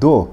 2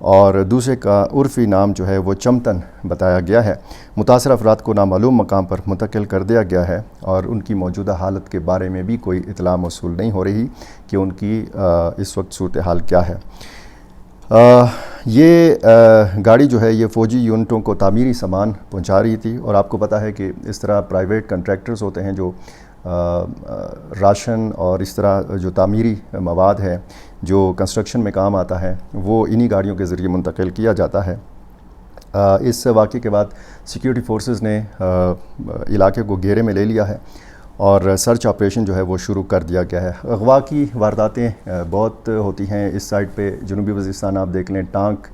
اور دوسرے کا عرفی نام جو ہے وہ چمتن بتایا گیا ہے۔ متاثرہ افراد کو نامعلوم مقام پر منتقل کر دیا گیا ہے اور ان کی موجودہ حالت کے بارے میں بھی کوئی اطلاع موصول نہیں ہو رہی کہ ان کی اس وقت صورتحال کیا ہے۔ یہ گاڑی جو ہے یہ فوجی یونٹوں کو تعمیری سامان پہنچا رہی تھی، اور آپ کو پتہ ہے کہ اس طرح پرائیویٹ کنٹریکٹرز ہوتے ہیں جو راشن اور اس طرح جو تعمیری مواد ہے جو کنسٹرکشن میں کام آتا ہے وہ انہی گاڑیوں کے ذریعے منتقل کیا جاتا ہے۔ اس واقعے کے بعد سیکیورٹی فورسز نے علاقے کو گھیرے میں لے لیا ہے اور سرچ آپریشن جو ہے وہ شروع کر دیا گیا ہے۔ اغوا کی وارداتیں بہت ہوتی ہیں اس سائڈ پہ، جنوبی وزیرستان آپ دیکھ لیں، ٹانک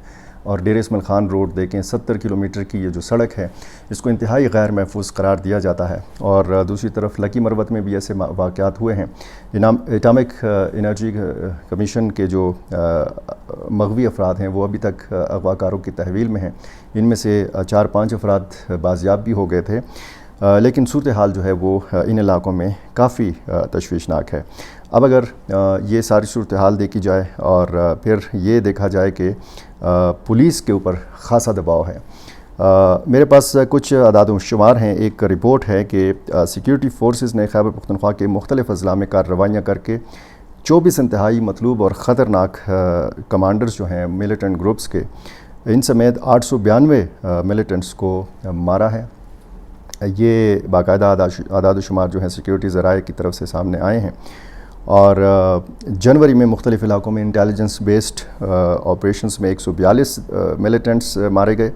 اور ڈیر اسماعیل خان روڈ دیکھیں، 70 کلومیٹر کی یہ جو سڑک ہے اس کو انتہائی غیر محفوظ قرار دیا جاتا ہے۔ اور دوسری طرف لکی مروت میں بھی ایسے واقعات ہوئے ہیں۔ ایٹامک انرجی کمیشن کے جو مغوی افراد ہیں وہ ابھی تک اغوا کاروں کی تحویل میں ہیں، ان میں سے 4-5 افراد بازیاب بھی ہو گئے تھے، لیکن صورتحال جو ہے وہ ان علاقوں میں کافی تشویشناک ہے۔ اب اگر یہ ساری صورتحال دیکھی جائے اور پھر یہ دیکھا جائے کہ پولیس کے اوپر خاصا دباؤ ہے۔ میرے پاس کچھ اعداد و شمار ہیں۔ ایک رپورٹ ہے کہ سیکیورٹی فورسز نے خیبر پختونخوا کے مختلف اضلاع میں کارروائیاں کر کے 24 انتہائی مطلوب اور خطرناک کمانڈرز جو ہیں ملیٹنٹ گروپس کے، ان سمیت 892 ملیٹنٹس کو مارا ہے۔ یہ باقاعدہ اعداد و شمار جو ہیں سیکیورٹی ذرائع کی طرف سے سامنے آئے ہیں، اور جنوری میں مختلف علاقوں میں انٹیلیجنس بیسڈ آپریشنز میں 142 ملیٹنٹس مارے گئے۔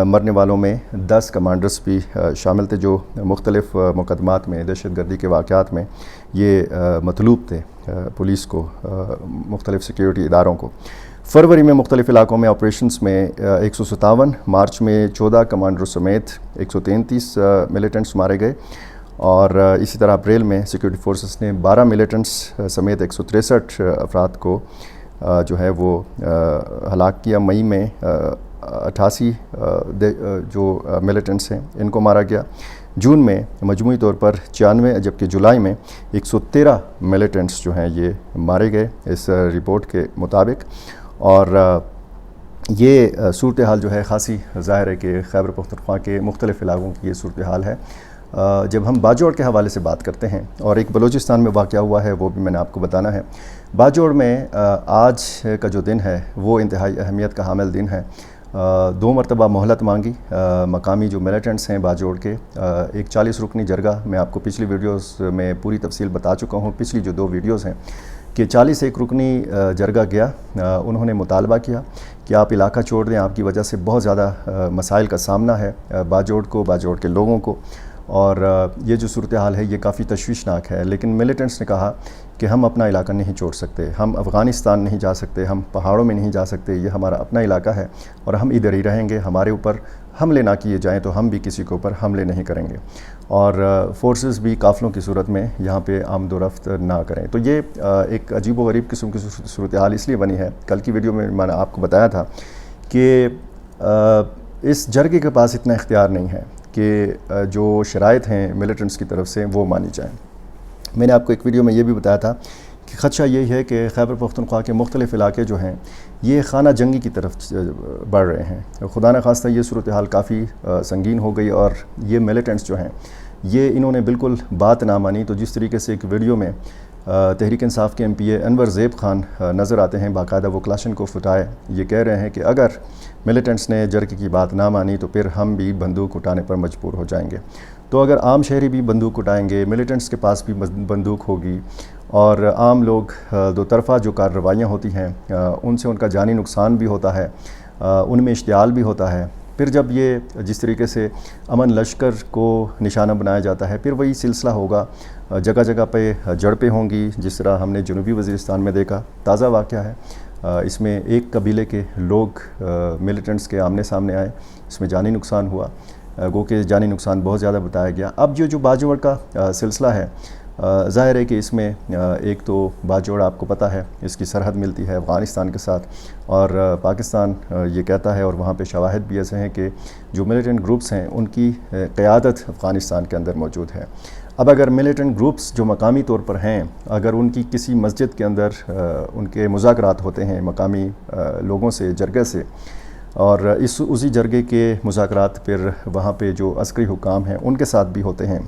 مرنے والوں میں 10 کمانڈرز بھی شامل تھے جو مختلف مقدمات میں، دہشت گردی کے واقعات میں یہ مطلوب تھے پولیس کو، مختلف سیکیورٹی اداروں کو۔ فروری میں مختلف علاقوں میں آپریشنز میں 157، مارچ میں 14 کمانڈروں سمیت 133 ملیٹنٹس مارے گئے، اور اسی طرح اپریل میں سیکیورٹی فورسز نے 12 ملیٹنٹس سمیت 163 افراد کو جو ہے وہ ہلاک کیا۔ مئی میں 88 جو ملیٹنٹس ہیں ان کو مارا گیا۔ جون میں مجموعی طور پر 96، جبکہ جولائی میں 113 ملیٹنٹس جو ہیں یہ مارے گئے اس رپورٹ کے مطابق۔ اور یہ صورتحال جو ہے خاصی ظاہر ہے کہ خیبر پختونخوا کے مختلف علاقوں کی یہ صورتحال ہے۔ جب ہم باجوڑ کے حوالے سے بات کرتے ہیں، اور ایک بلوچستان میں واقعہ ہوا ہے وہ بھی میں نے آپ کو بتانا ہے۔ باجوڑ میں آج کا جو دن ہے وہ انتہائی اہمیت کا حامل دن ہے۔ 2 مرتبہ مہلت مانگی مقامی جو ملیٹنٹس ہیں باجوڑ کے، ایک 40 رکنی جرگہ، میں آپ کو پچھلی ویڈیوز میں پوری تفصیل بتا چکا ہوں، پچھلی جو 2 ویڈیوز ہیں، کہ 40 ایک رکنی جرگہ گیا، انہوں نے مطالبہ کیا کہ آپ علاقہ چھوڑ دیں، آپ کی وجہ سے بہت زیادہ مسائل کا سامنا ہے باجوڑ کو، باجوڑ کے لوگوں کو، اور یہ جو صورتحال ہے یہ کافی تشویشناک ہے۔ لیکن ملیٹنٹس نے کہا کہ ہم اپنا علاقہ نہیں چھوڑ سکتے، ہم افغانستان نہیں جا سکتے، ہم پہاڑوں میں نہیں جا سکتے، یہ ہمارا اپنا علاقہ ہے اور ہم ادھر ہی رہیں گے، ہمارے اوپر حملے نہ کیے جائیں تو ہم بھی کسی کے اوپر حملے نہیں کریں گے، اور فورسز بھی قافلوں کی صورت میں یہاں پہ آمد و رفت نہ کریں۔ تو یہ ایک عجیب و غریب قسم کی صورتحال اس لیے بنی ہے، کل کی ویڈیو میں میں نے آپ کو بتایا تھا کہ اس جرگے کے پاس اتنا اختیار نہیں ہے کہ جو شرائط ہیں ملیٹنٹس کی طرف سے وہ مانی جائیں۔ میں نے آپ کو ایک ویڈیو میں یہ بھی بتایا تھا کہ خدشہ یہی ہے کہ خیبر پختونخوا کے مختلف علاقے جو ہیں یہ خانہ جنگی کی طرف بڑھ رہے ہیں۔ خدا نخواستہ یہ صورتحال کافی سنگین ہو گئی، اور یہ ملیٹنٹس جو ہیں یہ انہوں نے بالکل بات نہ مانی۔ تو جس طریقے سے ایک ویڈیو میں تحریک انصاف کے MP انور زیب خان نظر آتے ہیں، باقاعدہ وہ کلاشن کو اٹھائے یہ کہہ رہے ہیں کہ اگر ملیٹنٹس نے جرگے کی بات نہ مانی تو پھر ہم بھی بندوق اٹھانے پر مجبور ہو جائیں گے۔ تو اگر عام شہری بھی بندوق اٹھائیں گے، ملیٹنٹس کے پاس بھی بندوق ہوگی، اور عام لوگ دو طرفہ جو کارروائیاں ہوتی ہیں ان سے ان کا جانی نقصان بھی ہوتا ہے، ان میں اشتعال بھی ہوتا ہے۔ پھر جب یہ جس طریقے سے امن لشکر کو نشانہ بنایا جاتا ہے، پھر وہی سلسلہ ہوگا، جگہ جگہ پہ جھڑپیں ہوں گی، جس طرح ہم نے جنوبی وزیرستان میں دیکھا۔ تازہ واقعہ ہے، اس میں ایک قبیلے کے لوگ ملیٹنٹس کے آمنے سامنے آئے، اس میں جانی نقصان ہوا، گو کہ جانی نقصان بہت زیادہ بتایا گیا۔ اب جو باجوڑ کا سلسلہ ہے، ظاہر ہے کہ اس میں ایک تو باجوڑ آپ کو پتہ ہے اس کی سرحد ملتی ہے افغانستان کے ساتھ، اور پاکستان یہ کہتا ہے، اور وہاں پہ شواہد بھی ایسے ہیں کہ جو ملیٹنٹ گروپس ہیں ان کی قیادت افغانستان کے اندر موجود ہے۔ اب اگر ملیٹنٹ گروپس جو مقامی طور پر ہیں، اگر ان کی کسی مسجد کے اندر ان کے مذاکرات ہوتے ہیں مقامی لوگوں سے، جرگے سے، اور اسی جرگے کے مذاکرات پھر وہاں پہ جو عسکری حکام ہیں ان کے ساتھ بھی ہوتے ہیں،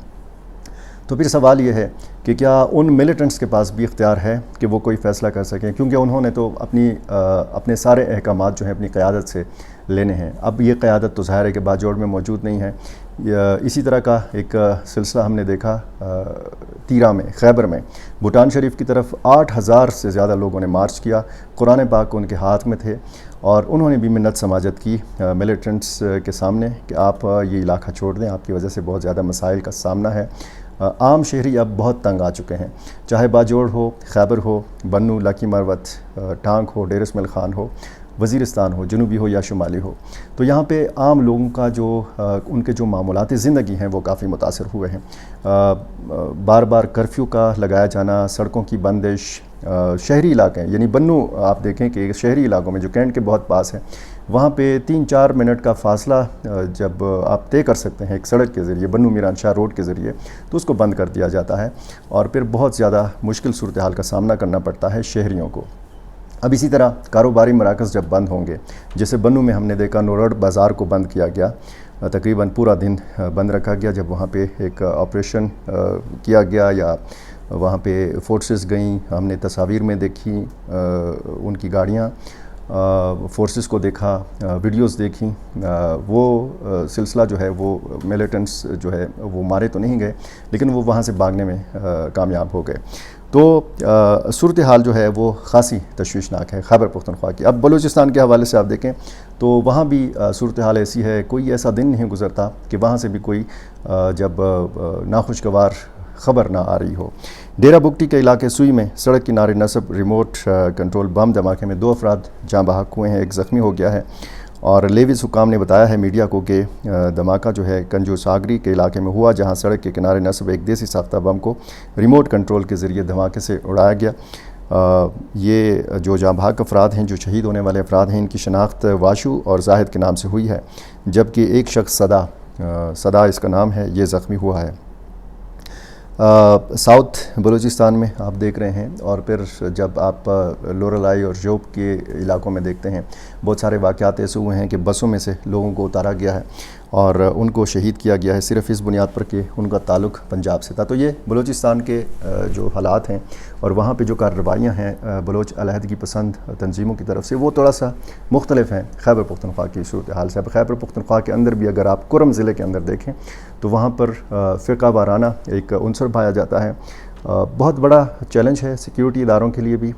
تو پھر سوال یہ ہے کہ کیا ان ملیٹنٹس کے پاس بھی اختیار ہے کہ وہ کوئی فیصلہ کر سکیں، کیونکہ انہوں نے تو اپنے سارے احکامات جو ہیں اپنی قیادت سے لینے ہیں۔ اب یہ قیادت تو ظاہر ہے کہ باجوڑ میں موجود نہیں ہے۔ اسی طرح کا ایک سلسلہ ہم نے دیکھا تیرا میں، خیبر میں، بھوٹان شریف کی طرف 8,000 سے زیادہ لوگوں نے مارچ کیا، قرآن پاک ان کے ہاتھ میں تھے، اور انہوں نے بھی منت سماجت کی ملیٹنٹس کے سامنے کہ آپ یہ علاقہ چھوڑ دیں، آپ کی وجہ سے بہت زیادہ مسائل کا سامنا ہے۔ عام شہری اب بہت تنگ آ چکے ہیں، چاہے باجوڑ ہو، خیبر ہو، بنو، لاکی مروت، ٹانک ہو، ڈیر اسماعیل خان ہو، وزیرستان ہو، جنوبی ہو یا شمالی ہو، تو یہاں پہ عام لوگوں کا جو ان کے جو معمولات زندگی ہیں وہ کافی متاثر ہوئے ہیں۔ بار بار کرفیو کا لگایا جانا، سڑکوں کی بندش، شہری علاقے ہیں، یعنی بنو آپ دیکھیں کہ شہری علاقوں میں جو کینٹ کے بہت پاس ہیں، وہاں پہ 3-4 منٹ کا فاصلہ جب آپ طے کر سکتے ہیں ایک سڑک کے ذریعے، بنو میران شاہ روڈ کے ذریعے، تو اس کو بند کر دیا جاتا ہے، اور پھر بہت زیادہ مشکل صورتحال کا سامنا کرنا پڑتا ہے شہریوں کو۔ اب اسی طرح کاروباری مراکز جب بند ہوں گے، جیسے بنو میں ہم نے دیکھا نوروڈ بازار کو بند کیا گیا، تقریباً پورا دن بند رکھا گیا، جب وہاں پہ ایک آپریشن کیا گیا یا وہاں پہ فورسز گئیں، ہم نے تصاویر میں دیکھی ان کی گاڑیاں، فورسز کو دیکھا، ویڈیوز دیکھیں، وہ سلسلہ جو ہے وہ ملیٹنٹس جو ہے وہ مارے تو نہیں گئے، لیکن وہ وہاں سے بھاگنے میں کامیاب ہو گئے۔ تو صورتحال جو ہے وہ خاصی تشویشناک ہے خیبر پختونخوا کی۔ اب بلوچستان کے حوالے سے آپ دیکھیں تو وہاں بھی صورتحال ایسی ہے، کوئی ایسا دن نہیں گزرتا کہ وہاں سے بھی کوئی جب ناخوشگوار خبر نہ آ رہی ہو۔ ڈیرہ بگٹی کے علاقے سوئی میں سڑک کنارے نصب ریموٹ کنٹرول بم دھماکے میں 2 افراد جاں بحق ہوئے ہیں، ایک زخمی ہو گیا ہے، اور لیوز حکام نے بتایا ہے میڈیا کو کہ دھماکہ جو ہے کنجو ساگری کے علاقے میں ہوا، جہاں سڑک کے کنارے نصب ایک دیسی ساختہ بم کو ریموٹ کنٹرول کے ذریعے دھماکے سے اڑایا گیا۔ یہ جو جاں بحق افراد ہیں، جو شہید ہونے والے افراد ہیں، ان کی شناخت واشو اور زاہد کے نام سے ہوئی ہے، جبکہ ایک شخص صدا اس کا نام ہے، یہ زخمی ہوا ہے۔ ساؤتھ بلوچستان میں آپ دیکھ رہے ہیں، اور پھر جب آپ لورلائی اور جوب کے علاقوں میں دیکھتے ہیں، بہت سارے واقعات ایسے ہوئے ہیں کہ بسوں میں سے لوگوں کو اتارا گیا ہے اور ان کو شہید کیا گیا ہے، صرف اس بنیاد پر کہ ان کا تعلق پنجاب سے تھا۔ تو یہ بلوچستان کے جو حالات ہیں، اور وہاں پہ جو کارروائیاں ہیں بلوچ علیحدگی پسند تنظیموں کی طرف سے، وہ تھوڑا سا مختلف ہیں خیبر پختونخوا کی صورتحال سے۔ اب خیبر پختونخوا کے اندر بھی اگر آپ کرم ضلع کے اندر دیکھیں تو وہاں پر فرقہ وارانہ ایک عنصر پایا جاتا ہے۔ بہت بڑا چیلنج ہے سیکیورٹی اداروں کے لیے بھی،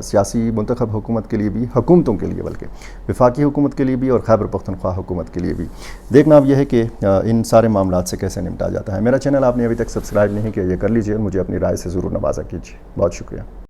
سیاسی منتخب حکومت کے لیے بھی، حکومتوں کے لیے، بلکہ وفاقی حکومت کے لیے بھی اور خیبر پختونخوا حکومت کے لیے بھی۔ دیکھنا اب یہ ہے کہ ان سارے معاملات سے کیسے نمٹا جاتا ہے۔ میرا چینل آپ نے ابھی تک سبسکرائب نہیں کیا، یہ کر لیجئے، مجھے اپنی رائے سے ضرور نوازا کیجیے۔ بہت شکریہ۔